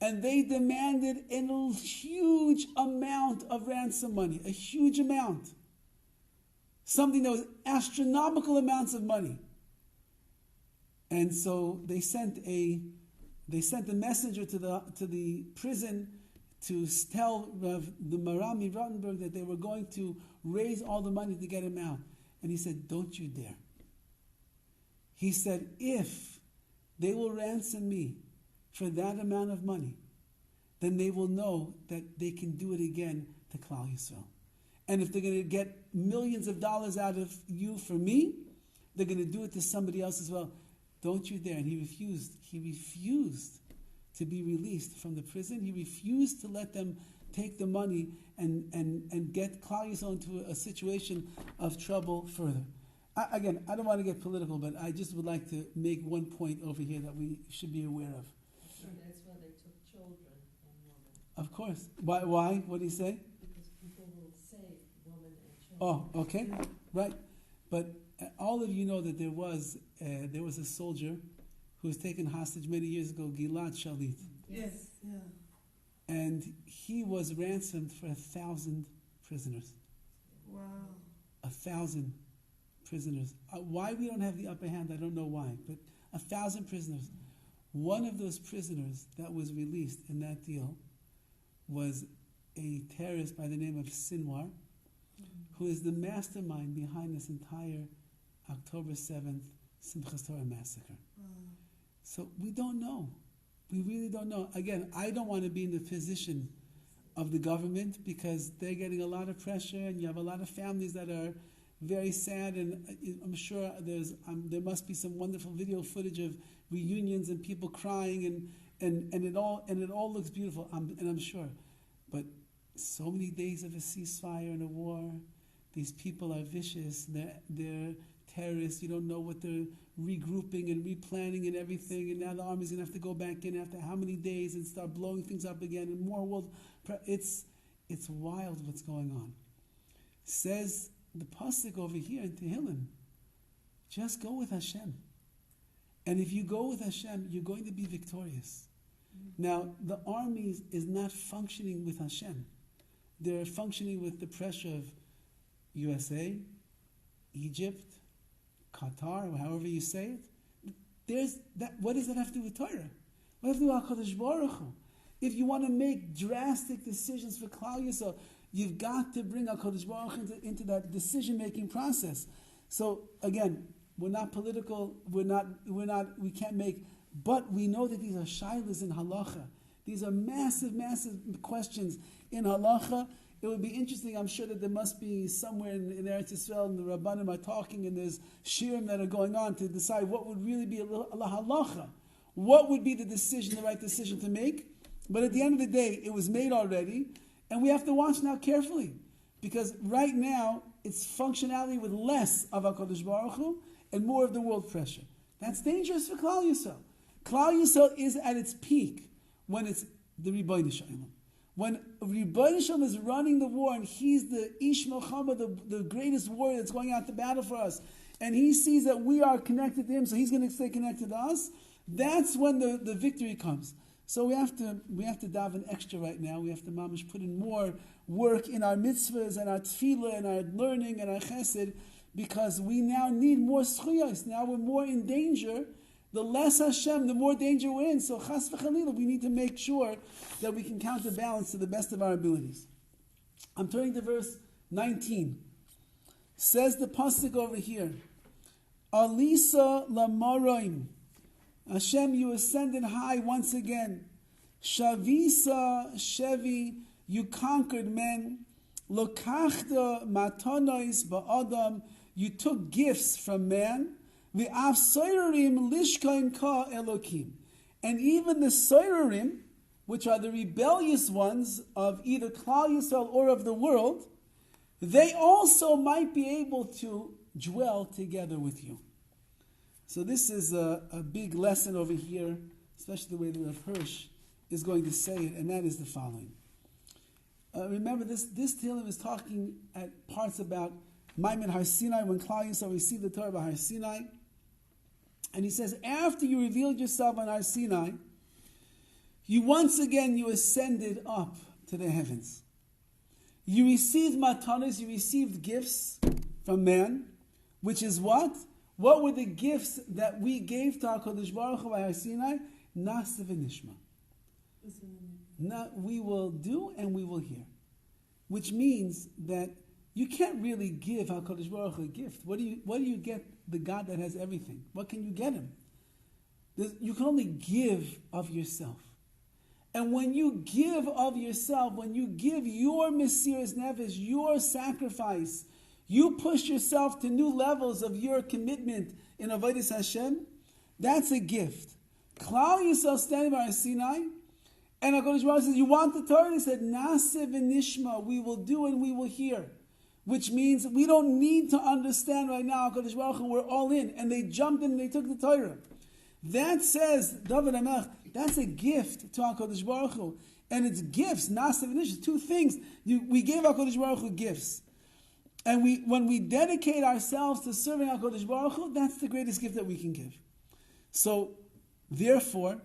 And they demanded a huge amount of ransom money, a huge amount. Something that was astronomical amounts of money. And so they sent a messenger to the prison to tell the Marami Rottenberg that they were going to raise all the money to get him out. And he said, don't you dare. He said, if they will ransom me for that amount of money, then they will know that they can do it again to Klal Yisrael. And if they're going to get millions of dollars out of you for me, they're going to do it to somebody else as well. Don't you dare. And he refused. He refused to be released from the prison. He refused to let them take the money and get Klal Yisrael into a situation of trouble further. I don't want to get political, but I just would like to make one point over here that we should be aware of. And that's why they took children and women. Of course. Why? What did he say? Because people will save women and children. Oh, okay. Right. But all of you know that there was a soldier who was taken hostage many years ago, Gilad Shalit. Yes, yeah. And he was ransomed for 1,000 prisoners. Wow. 1,000 prisoners. Why we don't have the upper hand, I don't know why, but 1,000 prisoners. One of those prisoners that was released in that deal was a terrorist by the name of Sinwar, who is the mastermind behind this entire October 7th Simchas Torah massacre. So we don't know. We really don't know. Again, I don't want to be in the position of the government because they're getting a lot of pressure and you have a lot of families that are very sad, and I'm sure there must be some wonderful video footage of reunions and people crying and it all looks beautiful, I'm sure. But so many days of a ceasefire and a war, these people are vicious, they're terrorists, you don't know what they're regrouping and replanning and everything, and now the army's going to have to go back in after how many days and start blowing things up again and more world. It's wild what's going on. Says the pasuk over here in Tehillim, just go with Hashem. And if you go with Hashem, you're going to be victorious. Now, the army is not functioning with Hashem. They're functioning with the pressure of USA, Egypt, Qatar, or however you say it. What does that have to do with Torah? What does that have to do with HaKadosh Baruch Hu? If you want to make drastic decisions for Klal Yisrael, you've got to bring HaKadosh Baruch Hu into that decision-making process. So again, we're not political. We can't make. But we know that these are shilas in halacha. These are massive, massive questions in halacha. It would be interesting. I'm sure that there must be somewhere in Eretz Yisrael, and the Rabbanim are talking, and there's shirim that are going on to decide what would really be a halacha. What would be the right decision to make? But at the end of the day, it was made already, and we have to watch now carefully, because right now it's functionality with less of HaKadosh Baruch Hu and more of the world pressure. That's dangerous for Klal Yisrael. Klal Yisrael is at its peak when it's the Rebbeinu Shalom. When Rebbeinu Shalom is running the war and he's the Ish Milchama, the greatest warrior that's going out to battle for us, and he sees that we are connected to him, so he's going to stay connected to us, that's when the victory comes. So we have to daven extra right now. We have to mamish put in more work in our mitzvahs and our tefillah and our learning and our chesed, because we now need more schuyos. Now we're more in danger. The less Hashem, the more danger we're in. So chas v'chalila, we need to make sure that we can counterbalance to the best of our abilities. I'm turning to verse 19. Says the pasuk over here, Alisa lamaroim. Hashem, you ascended high once again. Shavisa shevi, you conquered men. Lokachta matonois ba'adam, you took gifts from man. V'af soirim lishkain ka elokim. And even the soirim, which are the rebellious ones of either Klal Yisrael or of the world, they also might be able to dwell together with you. So this is a big lesson over here, especially the way the Rav Hirsch is going to say it, and that is the following. Remember, this Tehillim is talking at parts about Maimon Har Sinai, when Klal Yisrael received the Torah by Har Sinai. And he says, after you revealed yourself on Har Sinai, you ascended up to the heavens. You received matanos, you received gifts from man, which is what? What were the gifts that we gave to HaKadosh Baruch Hu by Har Sinai? Nasa v'nishma. We will do and we will hear. Which means that you can't really give HaKadosh Baruch Hu a gift. What do you get the God that has everything? What can you get him? You can only give of yourself. And when you give of yourself, when you give your Mesiras Nefesh, your sacrifice, you push yourself to new levels of your commitment in Avodas Hashem, that's a gift. Klal Yisrael standing by Sinai, and HaKadosh Baruch Hu says, you want the Torah? He said, Naseh v'nishma, we will do and we will hear. Which means we don't need to understand right now, HaKadosh Baruch Hu, we're all in. And they jumped in and they took the Torah. That says, Dovid HaMelech, that's a gift to HaKadosh Baruch Hu. And it's gifts, Naseh v'nishma, two things. We gave HaKadosh Baruch Hu gifts. And when we dedicate ourselves to serving HaKadosh Baruch Hu, that's the greatest gift that we can give. So, therefore,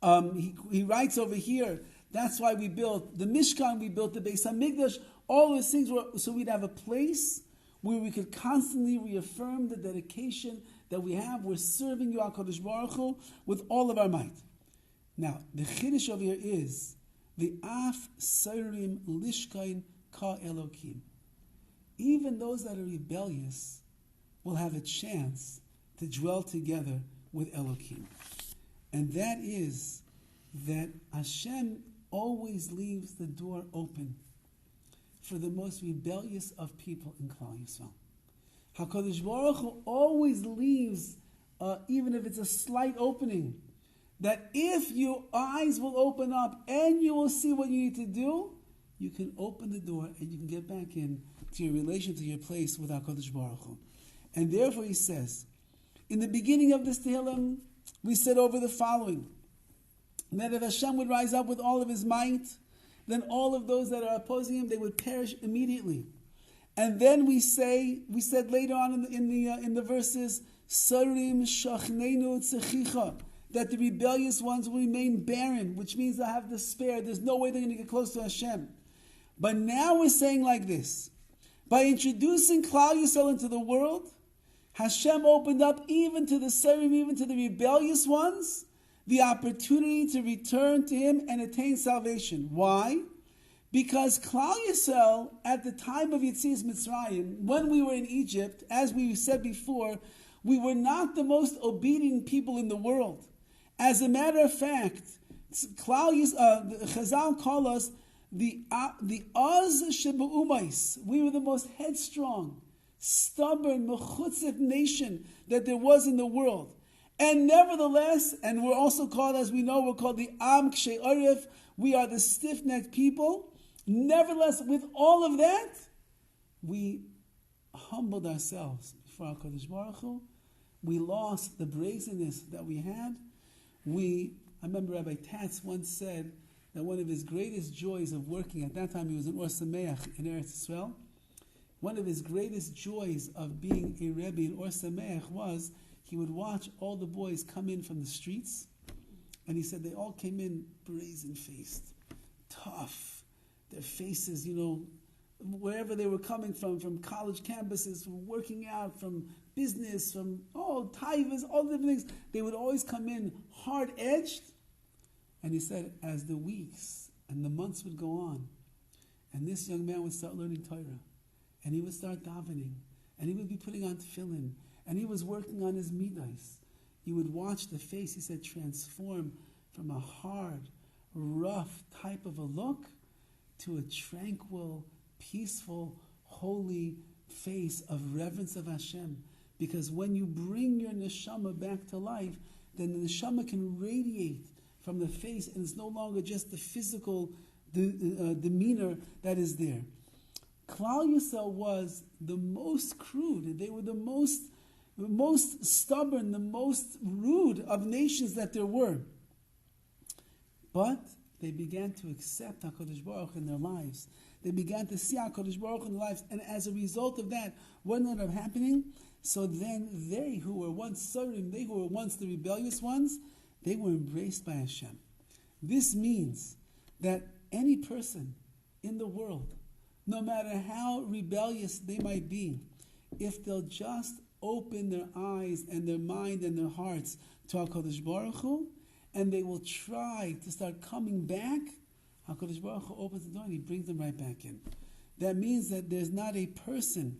he writes over here, that's why we built the Mishkan, we built the Beis HaMikdash, all those things were so we'd have a place where we could constantly reaffirm the dedication that we have. We're serving you, HaKadosh Baruch Hu, with all of our might. Now, the Chiddush over here is the Af Seirim Lishkain Ka Elokim. Even those that are rebellious will have a chance to dwell together with Elokim. And that is that Hashem always leaves the door open for the most rebellious of people in Klal Yisrael. HaKadosh Baruch Hu always leaves, even if it's a slight opening, that if your eyes will open up and you will see what you need to do, you can open the door and you can get back in to your relation, to your place with HaKadosh Baruch Hu. And therefore he says, in the beginning of this Tehillim, we said over the following, that if Hashem would rise up with all of his might, then all of those that are opposing him, they would perish immediately. And then we said later on in the verses, Sarim Shachnenu Tzechicha, that the rebellious ones will remain barren, which means they'll have despair. There's no way they're going to get close to Hashem. But now we're saying like this, by introducing Klal Yisrael into the world, Hashem opened up even to the Sarim, even to the rebellious ones, the opportunity to return to him and attain salvation. Why? Because Klal Yisrael, at the time of Yetzias Mitzrayim, when we were in Egypt, as we said before, we were not the most obedient people in the world. As a matter of fact, Chazal call us the Oz Shebu'umais. We were the most headstrong, stubborn, mechutzif nation that there was in the world. And nevertheless, and we're also called, as we know, we're called the Am Kshei Arif. We are the stiff-necked people. Nevertheless, with all of that, we humbled ourselves before HaKadosh Baruch Hu. We lost the brazenness that we had. I remember Rabbi Tatz once said that one of his greatest joys of working, at that time he was in Or Sameach in Eretz Yisrael, one of his greatest joys of being a Rebbe in Or Sameach was he would watch all the boys come in from the streets And he said they all came in brazen-faced, tough. Their faces, wherever they were coming from college campuses, from working out, from business, from taivas, all the different things, they would always come in hard-edged. And he said, as the weeks and the months would go on, and this young man would start learning Torah, and he would start davening, and he would be putting on tefillin, and he was working on his midas. You would watch the face, he said, transform from a hard, rough type of a look to a tranquil, peaceful, holy face of reverence of Hashem. Because when you bring your neshama back to life, then the neshama can radiate from the face, and it's no longer just the physical demeanor that is there. Klal Yisrael was the most crude. They were the most stubborn, the most rude of nations that there were. But they began to accept HaKadosh Baruch Hu in their lives. They began to see HaKadosh Baruch Hu in their lives. And as a result of that, what ended up happening? So then they who were once Surim, they who were once the rebellious ones, they were embraced by Hashem. This means that any person in the world, no matter how rebellious they might be, if they'll just open their eyes and their mind and their hearts to HaKadosh Baruch Hu, and they will try to start coming back, HaKadosh Baruch Hu opens the door and He brings them right back in. That means that there's not a person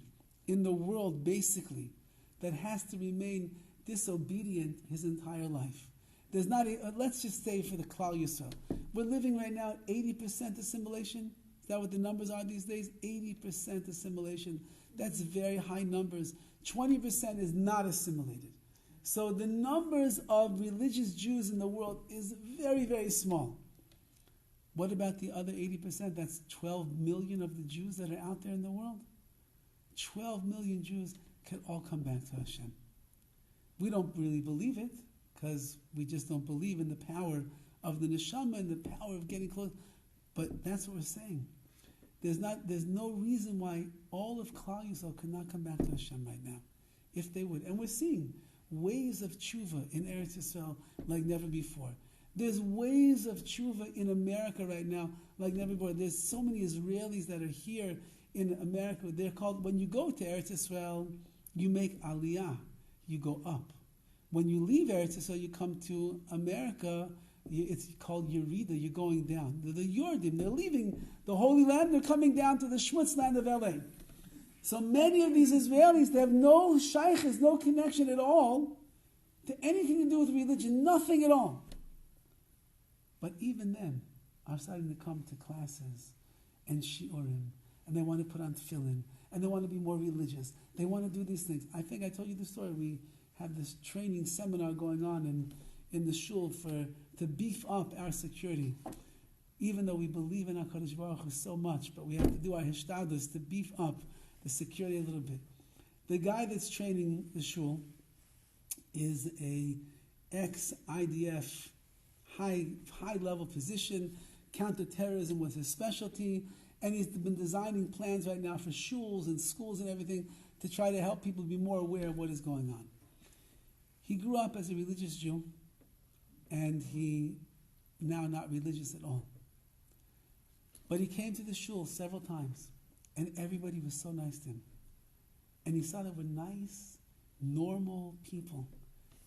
in the world, basically, that has to remain disobedient his entire life. There's not let's just say for the Klal Yisrael, we're living right now 80% assimilation. Is that what the numbers are these days? 80% assimilation. That's very high numbers. 20% is not assimilated. So the numbers of religious Jews in the world is very, very small. What about the other 80%? That's 12 million of the Jews that are out there in the world. 12 million Jews can all come back to Hashem. We don't really believe it, because we just don't believe in the power of the neshama and the power of getting close. But that's what we're saying. There's no reason why all of Klal Yisrael could not come back to Hashem right now, if they would. And we're seeing waves of tshuva in Eretz Yisrael like never before. There's waves of tshuva in America right now like never before. There's so many Israelis that are here in America. They're called, when you go to Eretz Yisrael, you make aliyah, you go up. When you leave Eretz Yisrael, you come to America, it's called Yerida, you're going down. The Yordim, they're leaving the Holy Land, they're coming down to the Schmutz land of LA. So many of these Israelis, they have no shaykhs, no connection at all to anything to do with religion, nothing at all. But even them are starting to come to classes and shiurim, and they want to put on tefillin, and they want to be more religious. They want to do these things. I think I told you the story. We have this training seminar going on in the shul to beef up our security. Even though we believe in HaKadosh Baruch Hu so much, but we have to do our hishtadlus to beef up the security a little bit. The guy that's training the shul is a ex-IDF high-level position. Counterterrorism was his specialty, and he's been designing plans right now for shuls and schools and everything to try to help people be more aware of what is going on. He grew up as a religious Jew, and he now not religious at all. But he came to the shul several times, and everybody was so nice to him. And he saw there were nice, normal people,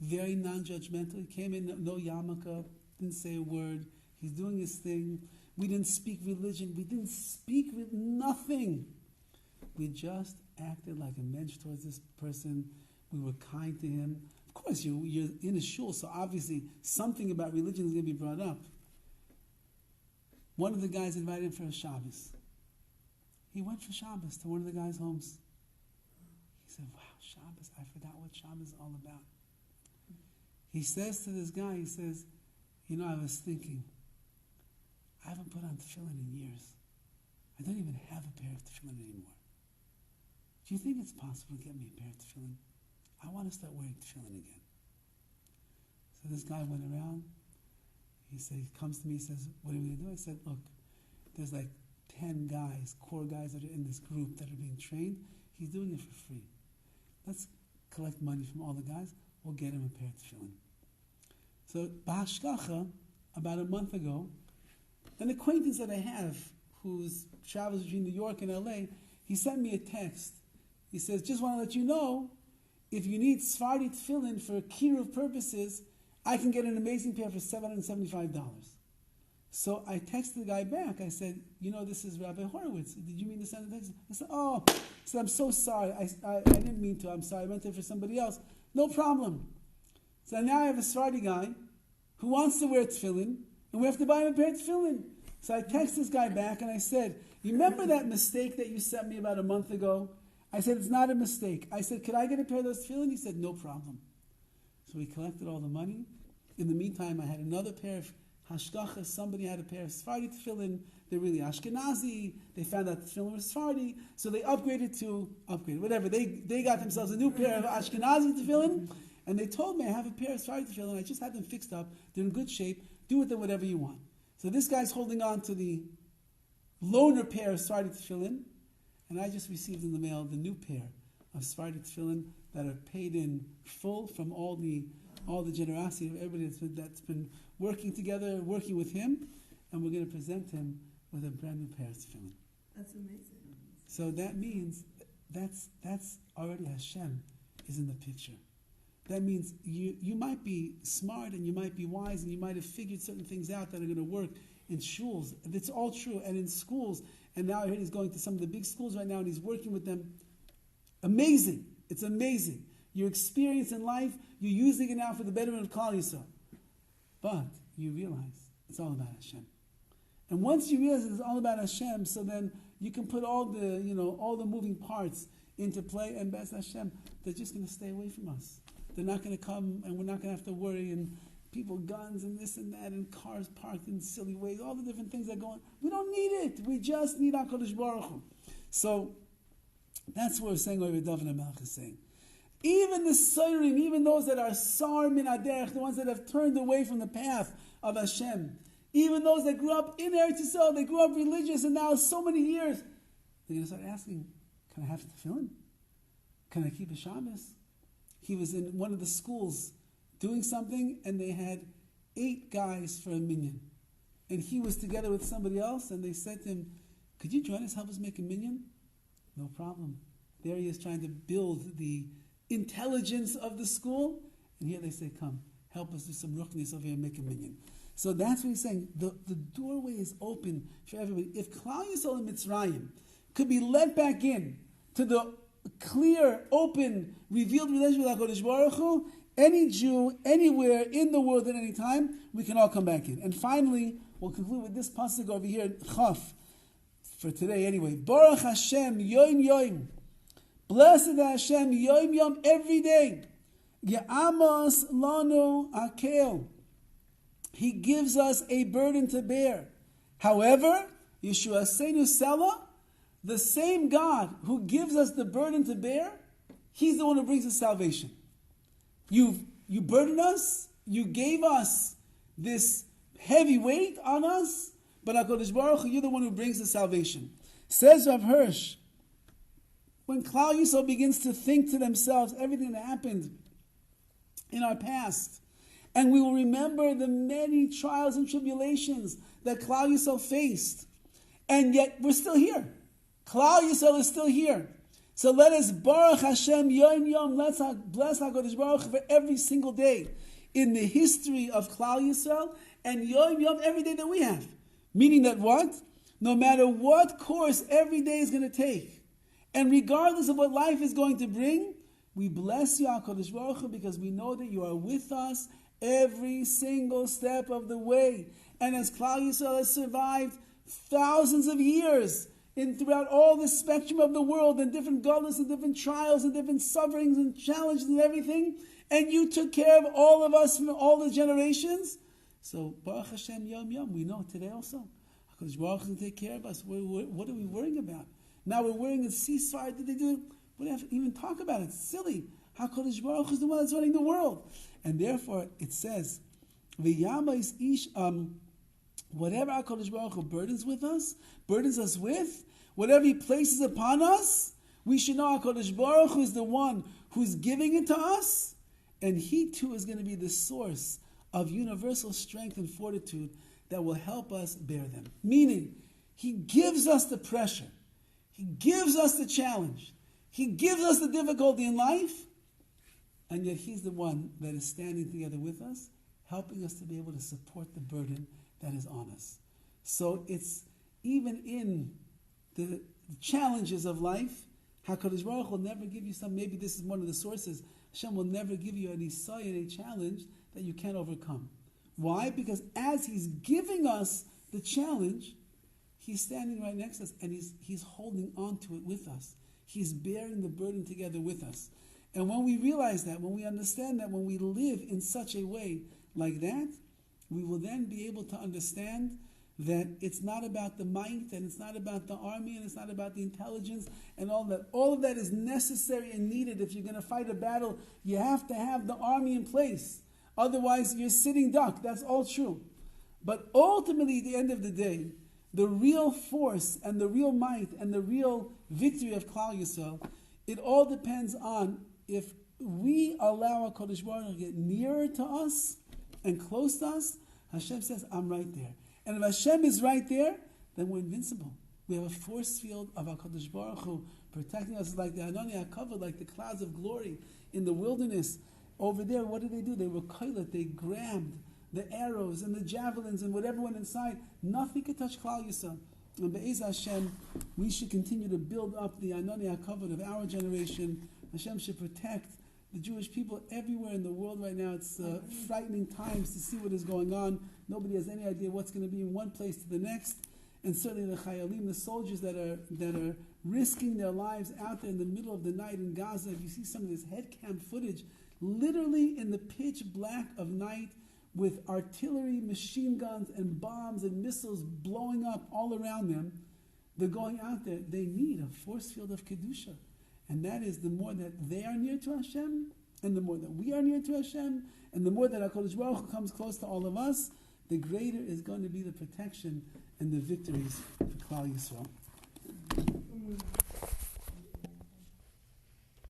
very non-judgmental. He came in, no yarmulke, didn't say a word. He's doing his thing. We didn't speak religion. We didn't speak with nothing. We just acted like a mensch towards this person. We were kind to him. Of course, you're in a shul, so obviously something about religion is going to be brought up. One of the guys invited him for a Shabbos. He went for Shabbos to one of the guys' homes. He said, wow, Shabbos, I forgot what Shabbos is all about. He says to this guy, he says, I was thinking, I haven't put on tefillin in years. I don't even have a pair of tefillin anymore. Do you think it's possible to get me a pair of tefillin? I want to start wearing tefillin again. So this guy went around. He comes to me, he says, what are we going to do? I said, look, there's like 10 guys, core guys that are in this group that are being trained. He's doing it for free. Let's collect money from all the guys. We'll get him a pair of tefillin. So, B'hashgacha, about a month ago, an acquaintance that I have who travels between New York and LA, he sent me a text. He says, just want to let you know, if you need Sephardi tefillin for kiruv purposes, I can get an amazing pair for $775. So I texted the guy back. I said, this is Rabbi Horowitz. Did you mean to send a text? I said, I said, I'm so sorry. I didn't mean to. I'm sorry. I meant it for somebody else. No problem. So now I have a Sephardi guy who wants to wear tefillin, and we have to buy him a pair of tefillin. So I text this guy back, and I said, you remember that mistake that you sent me about a month ago? I said, it's not a mistake. I said, could I get a pair of those tefillin? He said, no problem. So we collected all the money. In the meantime, I had another pair of hashgacha. Somebody had a pair of Sephardi tefillin. They're really Ashkenazi. They found out the tefillin was Sephardi. So they upgraded. Whatever. They got themselves a new pair of Ashkenazi tefillin. And they told me I have a pair of Sephardi tefillin. I just had them fixed up. They're in good shape. Do with them whatever you want. So this guy's holding on to the loaner pair of Sephardi tefillin. And I just received in the mail the new pair of Sephardi tefillin that are paid in full from all the generosity of everybody that's been working together, working with him, and we're going to present him with a brand new pair of tefillin. That's amazing. So that means that's already Hashem is in the picture. That means you might be smart and you might be wise and you might have figured certain things out that are going to work in shuls. It's all true. And in schools, and now I heard he's going to some of the big schools right now and he's working with them. Amazing. It's amazing. Your experience in life, you're using it now for the betterment of Klal Yisrael. But you realize it's all about Hashem. And once you realize it's all about Hashem, so then you can put all the moving parts into play, and B'ez Hashem, they're just going to stay away from us. They're not going to come, and we're not going to have to worry, and people, guns, and this and that, and cars parked in silly ways, all the different things that go on. We don't need it. We just need HaKadosh Baruch Hu. So that's what we're saying, what Dovid HaMelech is saying. Even the Soirim, even those that are Sar Min Aderech, the ones that have turned away from the path of Hashem, even those that grew up in Eretz Yisrael, they grew up religious, and now so many years, they're going to start asking, can I have tefillin? Can I keep a Shabbos? He was in one of the schools doing something, and they had 8 guys for a minyan. And he was together with somebody else, and they said to him, could you join us, help us make a minyan? No problem. There he is trying to build the intelligence of the school, and here they say, come, help us do some ruchnis over here and make a minyan. So that's what he's saying. The doorway is open for everybody. If Klal Yisrael and Mitzrayim could be let back in to the clear, open, revealed relationship with HaKadosh Baruch Hu, any Jew, anywhere in the world at any time, we can all come back in. And finally, we'll conclude with this pasuk over here, Chaf, for today anyway. Baruch Hashem, Yom Yom. Blessed Hashem, Yom Yom, every day. Ye'amos lanu akel. He gives us a burden to bear. However, Yeshua Seinu Sela, the same God who gives us the burden to bear, He's the one who brings us salvation. You burden us, you gave us this heavy weight on us, but HaKadosh Baruch Hu, you're the one who brings the salvation. Says Rav Hirsch, when Klal Yisrael begins to think to themselves everything that happened in our past, and we will remember the many trials and tribulations that Klal Yisrael faced, and yet we're still here. Klal Yisrael is still here. So let us Baruch Hashem Yom Yom. Let's bless HaKadosh Baruch Hu for every single day in the history of Klal Yisrael, and Yom Yom every day that we have. Meaning that what? No matter what course every day is going to take, and regardless of what life is going to bring, we bless you, HaKadosh Baruch Hu, because we know that you are with us every single step of the way. And as Klal Yisrael has survived thousands of years throughout all the spectrum of the world, and different godless and different trials and different sufferings and challenges and everything, and you took care of all of us from all the generations. So Baruch Hashem Yom Yom, we know today also HaKadosh Baruch Hu can take care of us. What are we worrying about? Now we're wearing a ceasefire. Did they do? We don't have to even talk about it. It's silly. HaKadosh Baruch Hu is the one that's running the world, and therefore it says, "V'yama is ish." Whatever HaKadosh Baruch Hu burdens us with, whatever He places upon us, we should know HaKadosh Baruch Hu is the one who's giving it to us, and He too is going to be the source of universal strength and fortitude that will help us bear them. Meaning, He gives us the pressure. He gives us the challenge. He gives us the difficulty in life. And yet He's the one that is standing together with us, helping us to be able to support the burden that is on us. So it's even in the challenges of life, HaKadosh Baruch will never give you some, maybe this is one of the sources, Hashem will never give you any a challenge that you can't overcome. Why? Because as He's giving us the challenge, He's standing right next to us and He's holding on to it with us. He's bearing the burden together with us. And when we realize that, when we understand that, when we live in such a way like that, we will then be able to understand that it's not about the might, and it's not about the army, and it's not about the intelligence, and all that. All of that is necessary and needed. If you're going to fight a battle, you have to have the army in place. Otherwise, you're sitting duck. That's all true. But ultimately, at the end of the day, the real force and the real might and the real victory of Klal Yisrael, it all depends on if we allow HaKadosh Baruch Hu to get nearer to us and close to us. Hashem says, I'm right there. And if Hashem is right there, then we're invincible. We have a force field of HaKadosh Baruch Hu protecting us like the Hanani HaKavod, like the clouds of glory in the wilderness. Over there, what did they do? They were koilet. They grabbed the arrows and the javelins and whatever went inside. Nothing could touch Klal Yisrael. And Be'ez Hashem, we should continue to build up the Hanani HaKavod of our generation. Hashem should protect the Jewish people everywhere in the world right now. It's frightening times to see what is going on. Nobody has any idea what's going to be in one place to the next. And certainly the Chayalim, the soldiers that are risking their lives out there in the middle of the night in Gaza. If you see some of this head cam footage, literally in the pitch black of night with artillery, machine guns, and bombs and missiles blowing up all around them, they're going out there. They need a force field of Kedusha. And that is the more that they are near to Hashem, and the more that we are near to Hashem, and the more that HaKadosh Baruch Hu comes close to all of us, the greater is going to be the protection and the victories for Klal Yisrael.